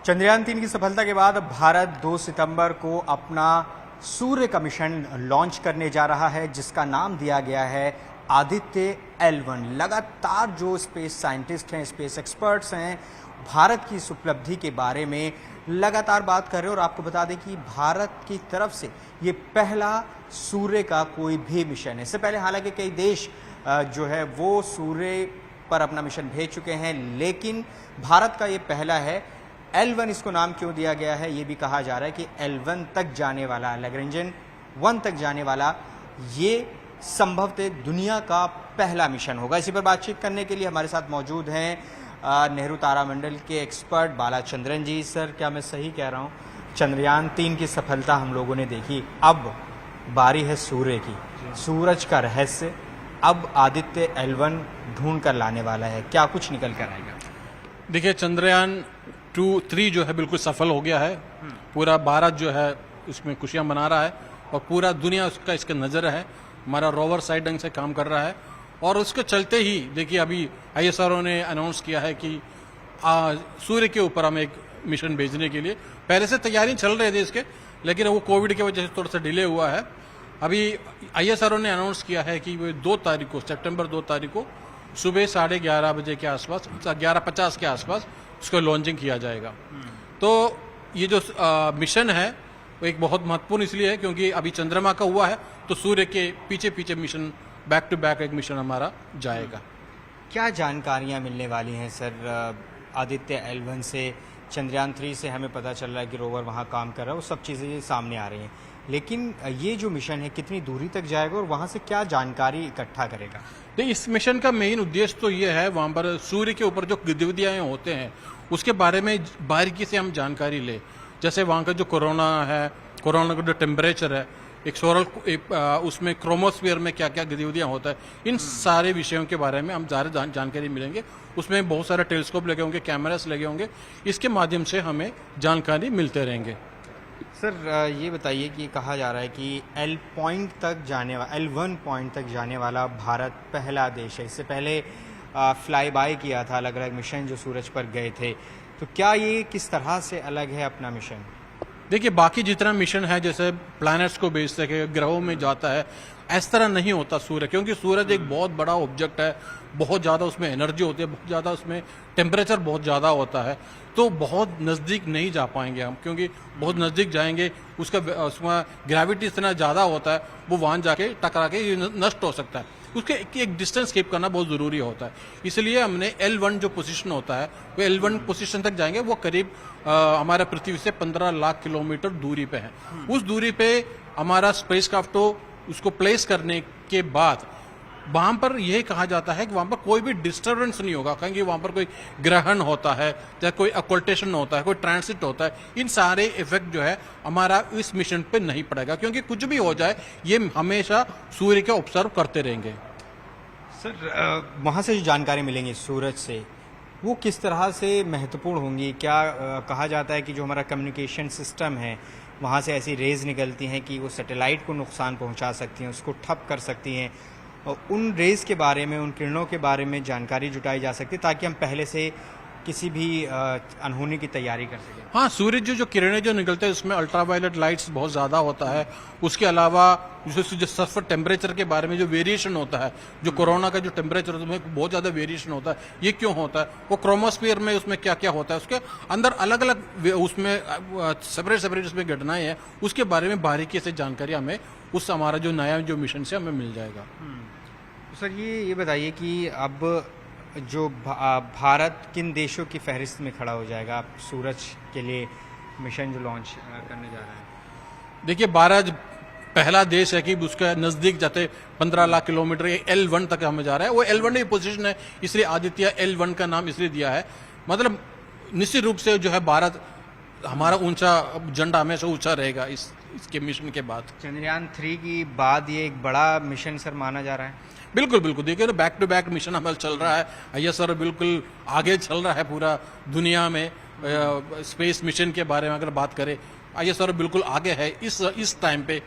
चंद्रयान-3 की सफलता के बाद भारत 2 सितंबर को अपना सूर्य का मिशन लॉन्च करने जा रहा है, जिसका नाम दिया गया है आदित्य L1। लगातार जो स्पेस साइंटिस्ट हैं, स्पेस एक्सपर्ट्स हैं, भारत की इस उपलब्धि के बारे में लगातार बात कर रहे हैं। और आपको बता दें कि भारत की तरफ से ये पहला सूर्य का कोई भी मिशन है। इससे पहले हालांकि कई देश जो है वो सूर्य पर अपना मिशन भेज चुके हैं, लेकिन भारत का ये पहला है। L1 इसको नाम क्यों दिया गया है, ये भी कहा जा रहा है कि L1 तक जाने वाला, लैग्रेंजन 1 तक जाने वाला ये संभवतः दुनिया का पहला मिशन होगा। इसी पर बातचीत करने के लिए हमारे साथ मौजूद हैं नेहरू तारामंडल के एक्सपर्ट बालाचंद्रन जी। सर, क्या मैं सही कह रहा हूँ, चंद्रयान-3 की सफलता हम लोगों ने देखी, अब बारी है सूर्य की। सूरज का रहस्य अब आदित्य L1 ढूंढ कर लाने वाला है, क्या कुछ निकल कर आएगा? देखिए, चंद्रयान 2-3 जो है बिल्कुल सफल हो गया है। पूरा भारत जो है इसमें खुशियां मना रहा है और पूरा दुनिया उसका इसके नज़र है। हमारा रोवर सही ढंग से काम कर रहा है और उसके चलते ही देखिए अभी ISRO ने अनाउंस किया है कि सूर्य के ऊपर हम एक मिशन भेजने के लिए पहले से तैयारी चल रहे थे इसके, लेकिन वो कोविड की वजह से थोड़ा सा डिले हुआ है। अभी ISRO ने अनाउंस किया है कि वो 2 तारीख को, सितंबर 2 तारीख को सुबह 11:30 बजे के आसपास, 11:50 के आसपास उसको लॉन्चिंग किया जाएगा। तो ये जो मिशन है वो एक बहुत महत्वपूर्ण इसलिए है क्योंकि अभी चंद्रमा का हुआ है, तो सूर्य के पीछे पीछे मिशन बैक टू बैक एक मिशन हमारा जाएगा। क्या जानकारियां मिलने वाली हैं सर आदित्य L1 से? चंद्रयान-3 से हमें पता चल रहा है कि रोवर वहां काम कर रहा है, वो सब चीज़ें सामने आ रही हैं, लेकिन ये जो मिशन है कितनी दूरी तक जाएगा और वहां से क्या जानकारी इकट्ठा करेगा? तो इस मिशन का मेन उद्देश्य तो ये है, वहां पर सूर्य के ऊपर जो गतिविधियां होते हैं उसके बारे में बारीकी से हम जानकारी ले। जैसे वहां का जो कोरोना है, कोरोना का जो टेम्परेचर है, एक सोलर उसमें क्रोमोस्फीयर में क्या क्या गतिविधियां होता है, इन सारे विषयों के बारे में हम ज़्यादा जानकारी मिलेंगे। उसमें बहुत सारे टेलीस्कोप लगे होंगे, कैमरास लगे होंगे, इसके माध्यम से हमें जानकारी मिलते रहेंगे। सर, ये बताइए कि कहा जा रहा है कि L1 पॉइंट तक जाने वाला भारत पहला देश है। इससे पहले फ्लाई बाय किया था अलग अलग मिशन जो सूरज पर गए थे, तो क्या ये किस तरह से अलग है अपना मिशन? देखिए, बाकी जितना मिशन है, जैसे प्लैनेट्स को भेज सके, ग्रहों में जाता है, इस तरह नहीं होता सूर्य, क्योंकि सूरज एक बहुत बड़ा ऑब्जेक्ट है, बहुत ज़्यादा उसमें एनर्जी होती है, बहुत ज़्यादा उसमें टेम्परेचर बहुत ज़्यादा होता है, तो बहुत नज़दीक नहीं जा पाएंगे हम, क्योंकि बहुत नज़दीक जाएंगे उसमें ग्रेविटी इतना ज़्यादा होता है, वो वहाँ जाके टकरा के नष्ट हो सकता है। उसके एक डिस्टेंस कीप करना बहुत ज़रूरी होता है, इसलिए हमने L1 जो पोजीशन होता है वो L1 पोजीशन तक जाएंगे। वो करीब हमारा पृथ्वी से 15 लाख किलोमीटर दूरी पे है। उस दूरी पे हमारा स्पेसक्राफ्ट को उसको प्लेस करने के बाद वहां पर यह कहा जाता है कि वहां पर कोई भी डिस्टर्बेंस नहीं होगा, क्योंकि वहां पर कोई ग्रहण होता है या कोई अकोल्टेशन होता है, कोई ट्रांसिट होता है, इन सारे इफेक्ट जो है हमारा इस मिशन पे नहीं पड़ेगा, क्योंकि कुछ भी हो जाए ये हमेशा सूर्य के ऑब्जर्व करते रहेंगे। सर, वहाँ से जो जानकारी मिलेंगी सूरज से, वो किस तरह से महत्वपूर्ण होंगी? क्या कहा जाता है कि जो हमारा कम्युनिकेशन सिस्टम है वहाँ से ऐसी रेज निकलती हैं कि वो सैटेलाइट को नुकसान पहुँचा सकती हैं, उसको ठप कर सकती हैं, और उन रेज के बारे में, उन किरणों के बारे में जानकारी जुटाई जा सकती है ताकि हम पहले से किसी भी अनहोनी की तैयारी कर सकें? हाँ, सूरज जो किरणें जो निकलते हैं उसमें अल्ट्रावायलेट लाइट्स बहुत ज़्यादा होता है। उसके अलावा जो सरफेस टेम्परेचर के बारे में जो वेरिएशन होता है, जो कोरोना का जो टेम्परेचर होता है उसमें बहुत ज़्यादा वेरिएशन होता है। ये क्यों होता है? वो क्रोमोस्फीयर में उसमें क्या क्या होता है, उसके अंदर अलग अलग उसमें सेपरेट उसमें घटनाएं हैं, उसके बारे में बारीकी से जानकारी हमें उस हमारा जो नया जो मिशन से हमें मिल जाएगा। सर, ये बताइए कि अब जो भारत किन देशों की फहरिस्त में खड़ा हो जाएगा सूरज के लिए मिशन जो लॉन्च करने जा रहा है? देखिए, भारत पहला देश है कि उसके नज़दीक जाते 15 लाख किलोमीटर L1 तक हमें जा रहा है। वो L1 की पोजीशन है, इसलिए आदित्य L1 का नाम इसलिए दिया है। मतलब निश्चित रूप से जो है भारत हमारा ऊंचा झंडा हमेशा ऊंचा रहेगा इसके मिशन के बाद। चंद्रयान-3 की बाद ये एक बड़ा मिशन सर माना जा रहा है? बिल्कुल बिल्कुल, देखिए ना, बैक टू बैक मिशन हमारा चल रहा है। ISRO बिल्कुल आगे चल रहा है पूरा दुनिया में। स्पेस मिशन के बारे में अगर बात करें, ISRO बिल्कुल आगे है इस टाइम पे।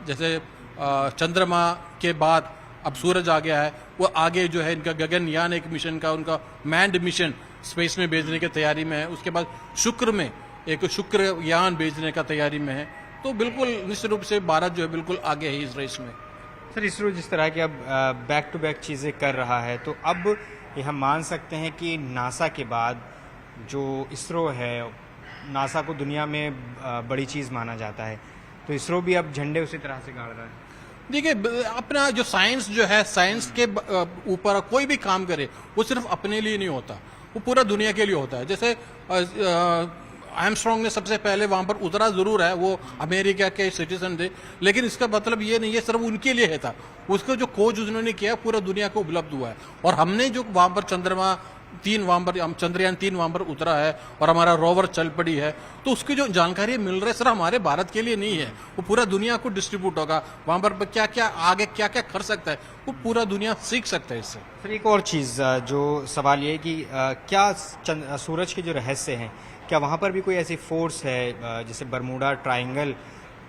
जैसे चंद्रमा के बाद अब सूरज आ गया है, वो आगे जो है इनका गगनयान एक मिशन का, उनका मैंड मिशन स्पेस में भेजने की तैयारी में है, उसके बाद शुक्र में एक शुक्रयान भेजने का तैयारी में है। तो बिल्कुल निश्चित रूप से भारत जो है बिल्कुल आगे है इस रेस में। सर, इसरो जिस तरह की अब बैक टू बैक चीज़ें कर रहा है, तो अब ये हम मान सकते हैं कि नासा के बाद जो इसरो है, नासा को दुनिया में बड़ी चीज़ माना जाता है, तो इसरो भी अब झंडे उसी तरह से गाड़ रहा है। देखिए, अपना जो साइंस जो है, साइंस के ऊपर कोई भी काम करे वो सिर्फ अपने लिए नहीं होता, वो पूरा दुनिया के लिए होता है। जैसे आर्मस्ट्रॉन्ग ने सबसे पहले वहां पर उतरा जरूर है, वो अमेरिका के सिटीजन थे, लेकिन इसका मतलब ये नहीं है सिर्फ उनके लिए है था। उसको जो खोज उन्होंने किया पूरा दुनिया को उपलब्ध हुआ है। और हमने जो वहां पर चंद्रयान 3 वहां पर उतरा है और हमारा रोवर चल पड़ी है, तो उसकी जो जानकारी मिल रही है सिर्फ हमारे भारत के लिए नहीं है, वो पूरा दुनिया को डिस्ट्रीब्यूट होगा। वहां पर क्या क्या आगे क्या क्या कर सकता है वो पूरा दुनिया सीख सकता है इससे। फिर एक और चीज़ जो सवाल ये है कि क्या सूरज के जो रहस्य हैं, क्या वहाँ पर भी कोई ऐसी फोर्स है जैसे बरमूडा ट्रायंगल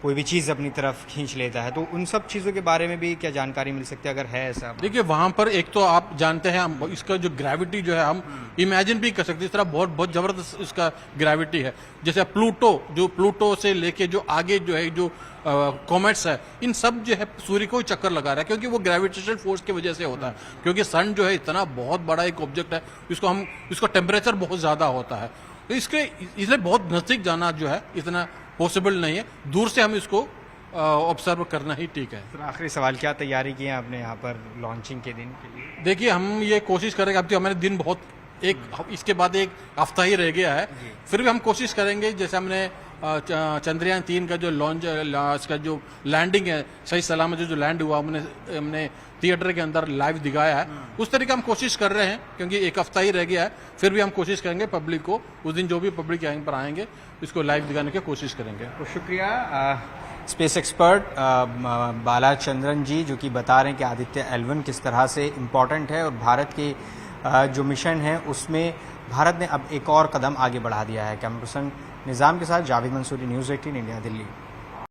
कोई भी चीज़ अपनी तरफ खींच लेता है, तो उन सब चीज़ों के बारे में भी क्या जानकारी मिल सकती है अगर है ऐसा? देखिए, वहां पर एक तो आप जानते हैं हम इसका जो ग्रेविटी जो है हम इमेजिन भी कर सकते हैं, इस तरह बहुत बहुत जबरदस्त इसका ग्रेविटी है। जैसे प्लूटो से लेके जो आगे जो है जो कॉमेट्स है, इन सब जो है सूर्य को चक्कर लगा रहा है, क्योंकि वो ग्रेविटेशनल फोर्स की वजह से होता है। क्योंकि सन जो है इतना बहुत बड़ा एक ऑब्जेक्ट है, इसका टेम्परेचर बहुत ज्यादा होता है, तो इसलिए बहुत नजदीक जाना जो है इतना पॉसिबल नहीं है। दूर से हम इसको ऑब्जर्व करना ही ठीक है। सर, आखिरी सवाल, क्या तैयारी की है आपने यहाँ पर लॉन्चिंग के दिन के लिए? देखिए, हम ये कोशिश करेंगे, अब तो हमारे दिन बहुत इसके बाद एक हफ्ता ही रह गया है, फिर भी हम कोशिश करेंगे जैसे हमने चंद्रयान 3 का जो लॉन्च इसका जो लैंडिंग है सही सलामत जो लैंड हुआ हमने थिएटर के अंदर लाइव दिखाया है, उस तरीके हम कोशिश कर रहे हैं। क्योंकि एक हफ्ता ही रह गया है, फिर भी हम कोशिश करेंगे पब्लिक को उस दिन जो भी पब्लिक यहाँ पर आएंगे इसको लाइव दिखाने की कोशिश करेंगे। तो शुक्रिया स्पेस एक्सपर्ट बालाचंद्रन जी, जो कि बता रहे हैं कि आदित्य L1 किस तरह से इम्पॉर्टेंट है और भारत के जो मिशन है उसमें भारत ने अब एक और कदम आगे बढ़ा दिया है। कैमरा पर्सन निज़ाम के साथ जावेद मंसूरी, न्यूज़ 18 इंडिया, दिल्ली।